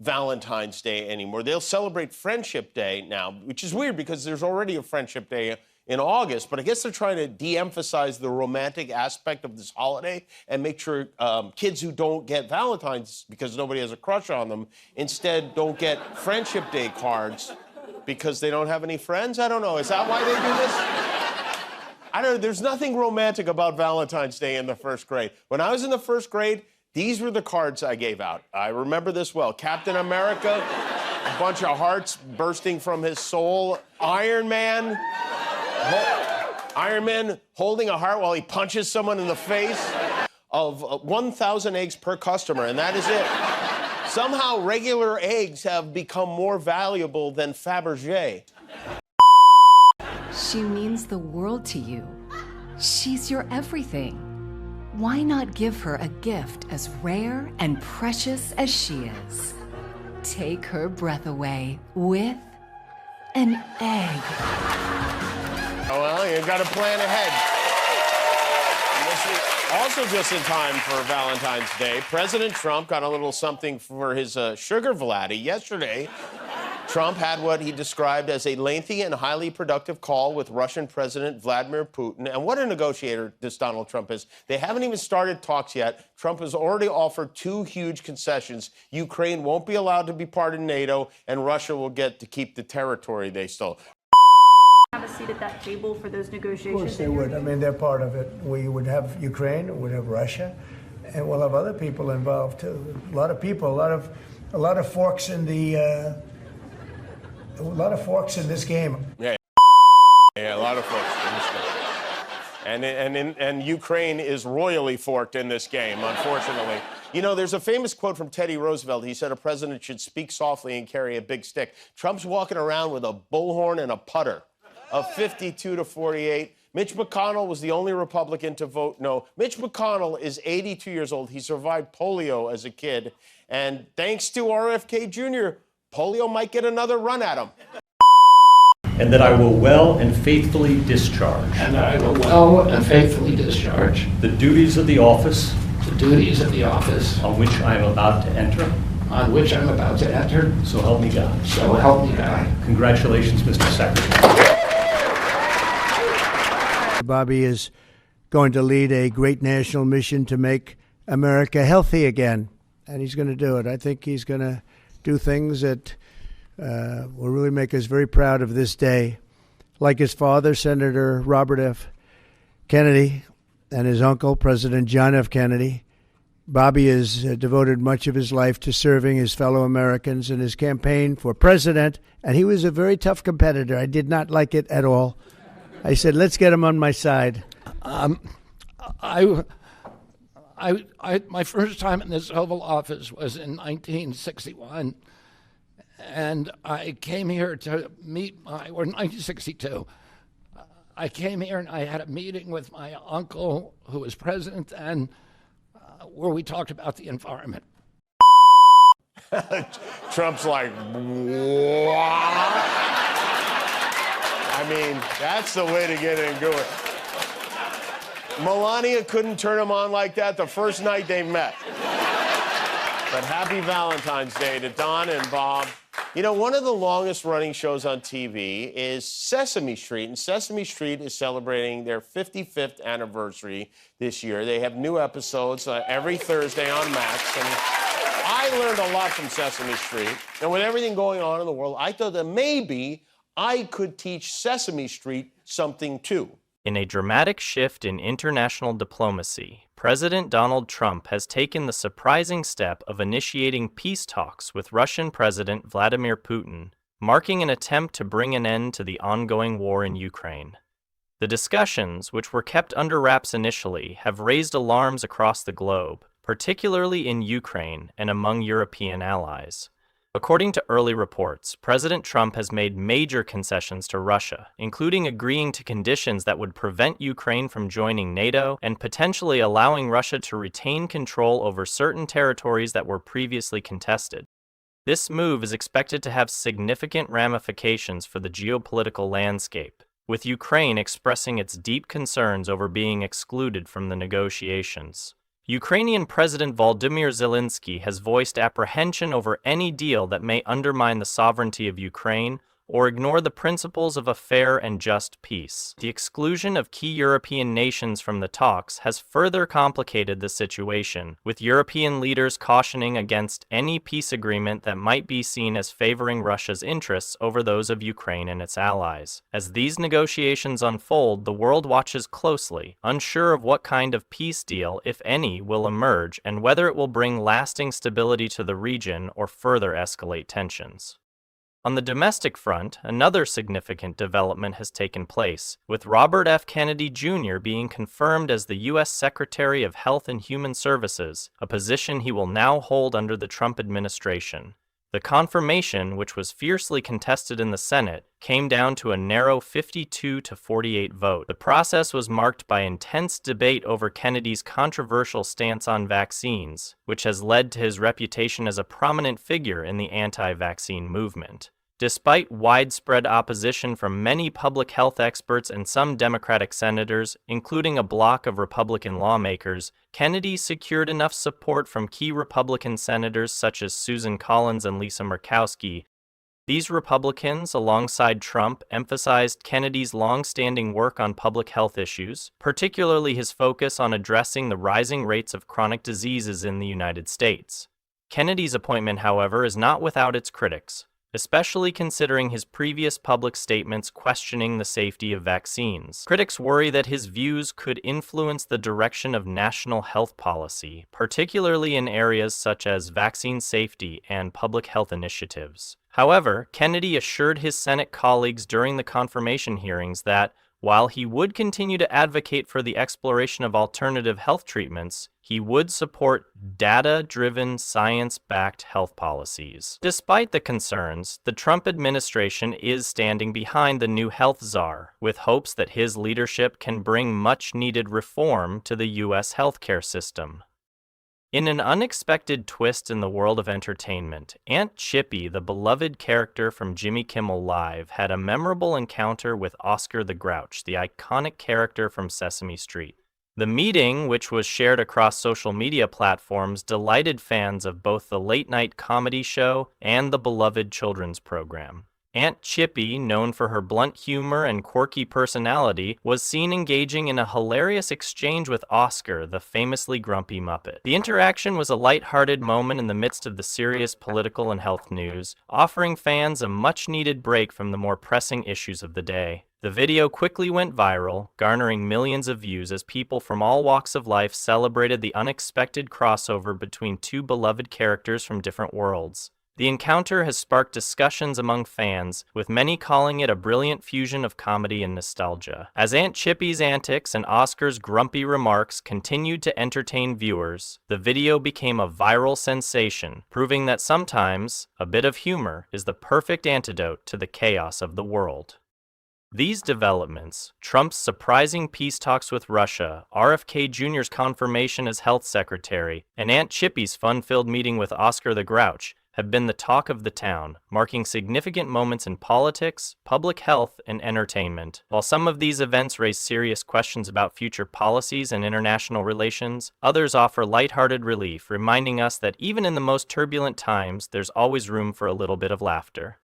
Valentine's Day anymore. They'll celebrate Friendship Day now, which is weird because there's already a Friendship Day in August, but I guess they're trying to de-emphasize the romantic aspect of this holiday and make sure kids who don't get Valentine's because nobody has a crush on them instead don't get Friendship Day cards because they don't have any friends? I don't know. Is that why they do this? I don't know. There's nothing romantic about Valentine's Day in the first grade. When I was in the first grade, these were the cards I gave out. I remember this well. Captain America, a bunch of hearts bursting from his soul. Iron Man holding a heart while he punches someone in the face. Of 1,000 eggs per customer, and that is it. Somehow regular eggs have become more valuable than Fabergé. She means the world to you. She's your everything. Why not give her a gift as rare and precious as she is? Take her breath away with an egg. Oh, well, you got to plan ahead. Also just in time for Valentine's Day, President Trump got a little something for his sugar vladdy. Yesterday, Trump had what he described as a lengthy and highly productive call with Russian President Vladimir Putin. And what a negotiator this Donald Trump is. They haven't even started talks yet. Trump has already offered two huge concessions. Ukraine won't be allowed to be part of NATO, and Russia will get to keep the territory they stole. Have a seat at that table for those negotiations? Of course they would. I mean, they're part of it. We would have Ukraine, we would have Russia, and we'll have other people involved too. A lot of people, a lot of forks in the, a lot of forks in this game. Yeah, a lot of forks in this game. And Ukraine is royally forked in this game, unfortunately. You know, there's a famous quote from Teddy Roosevelt. He said a president should speak softly and carry a big stick. Trump's walking around with a bullhorn and a putter. Of 52 to 48. Mitch McConnell was the only Republican to vote no. Mitch McConnell is 82 years old. He survived polio as a kid. And thanks to RFK Jr., polio might get another run at him. And that I will well and faithfully discharge. And that I will well and faithfully discharge. The duties of the office. The duties of the office. On which I am about to enter. On which I'm about to enter. So help me God. So help me God. Congratulations, Mr. Secretary. Bobby is going to lead a great national mission to make America healthy again, and he's going to do it. I think he's going to do things that will really make us very proud of this day. Like his father, Senator Robert F. Kennedy, and his uncle, President John F. Kennedy, Bobby has devoted much of his life to serving his fellow Americans in his campaign for president, and he was a very tough competitor. I did not like it at all. I said, let's get him on my side. My first time in this Oval Office was in 1961, and I came here to meet or 1962. I came here and I had a meeting with my uncle, who was president, and where we talked about the environment. Trump's like, what? I mean, that's the way to get into it. Melania couldn't turn him on like that the first night they met. But happy Valentine's Day to Don and Bob. You know, one of the longest running shows on TV is Sesame Street, and Sesame Street is celebrating their 55th anniversary this year. They have new episodes every Thursday on Max, and I learned a lot from Sesame Street. And with everything going on in the world, I thought that maybe I could teach Sesame Street something too. In a dramatic shift in international diplomacy, President Donald Trump has taken the surprising step of initiating peace talks with Russian President Vladimir Putin, marking an attempt to bring an end to the ongoing war in Ukraine. The discussions, which were kept under wraps initially, have raised alarms across the globe, particularly in Ukraine and among European allies. According to early reports, President Trump has made major concessions to Russia, including agreeing to conditions that would prevent Ukraine from joining NATO and potentially allowing Russia to retain control over certain territories that were previously contested. This move is expected to have significant ramifications for the geopolitical landscape, with Ukraine expressing its deep concerns over being excluded from the negotiations. Ukrainian President Volodymyr Zelensky has voiced apprehension over any deal that may undermine the sovereignty of Ukraine or ignore the principles of a fair and just peace. The exclusion of key European nations from the talks has further complicated the situation, with European leaders cautioning against any peace agreement that might be seen as favoring Russia's interests over those of Ukraine and its allies. As these negotiations unfold, the world watches closely, unsure of what kind of peace deal, if any, will emerge and whether it will bring lasting stability to the region or further escalate tensions. On the domestic front, another significant development has taken place, with Robert F. Kennedy Jr. being confirmed as the U.S. Secretary of Health and Human Services, a position he will now hold under the Trump administration. The confirmation, which was fiercely contested in the Senate, came down to a narrow 52-48 vote. The process was marked by intense debate over Kennedy's controversial stance on vaccines, which has led to his reputation as a prominent figure in the anti-vaccine movement. Despite widespread opposition from many public health experts and some Democratic senators, including a bloc of Republican lawmakers, Kennedy secured enough support from key Republican senators such as Susan Collins and Lisa Murkowski. These Republicans, alongside Trump, emphasized Kennedy's long-standing work on public health issues, particularly his focus on addressing the rising rates of chronic diseases in the United States. Kennedy's appointment, however, is not without its critics, especially considering his previous public statements questioning the safety of vaccines. Critics worry that his views could influence the direction of national health policy, particularly in areas such as vaccine safety and public health initiatives. However, Kennedy assured his Senate colleagues during the confirmation hearings that, while he would continue to advocate for the exploration of alternative health treatments, he would support data-driven, science-backed health policies. Despite the concerns, the Trump administration is standing behind the new health czar, with hopes that his leadership can bring much-needed reform to the U.S. healthcare system. In an unexpected twist in the world of entertainment, Aunt Chippy, the beloved character from Jimmy Kimmel Live, had a memorable encounter with Oscar the Grouch, the iconic character from Sesame Street. The meeting, which was shared across social media platforms, delighted fans of both the late-night comedy show and the beloved children's program. Aunt Chippy, known for her blunt humor and quirky personality, was seen engaging in a hilarious exchange with Oscar, the famously grumpy Muppet. The interaction was a light-hearted moment in the midst of the serious political and health news, offering fans a much-needed break from the more pressing issues of the day. The video quickly went viral, garnering millions of views as people from all walks of life celebrated the unexpected crossover between two beloved characters from different worlds. The encounter has sparked discussions among fans, with many calling it a brilliant fusion of comedy and nostalgia. As Aunt Chippy's antics and Oscar's grumpy remarks continued to entertain viewers, the video became a viral sensation, proving that sometimes a bit of humor is the perfect antidote to the chaos of the world. These developments, Trump's surprising peace talks with Russia, RFK Jr.'s confirmation as health secretary, and Aunt Chippy's fun-filled meeting with Oscar the Grouch, have been the talk of the town, marking significant moments in politics, public health, and entertainment. While some of these events raise serious questions about future policies and international relations, others offer lighthearted relief, reminding us that even in the most turbulent times, there's always room for a little bit of laughter.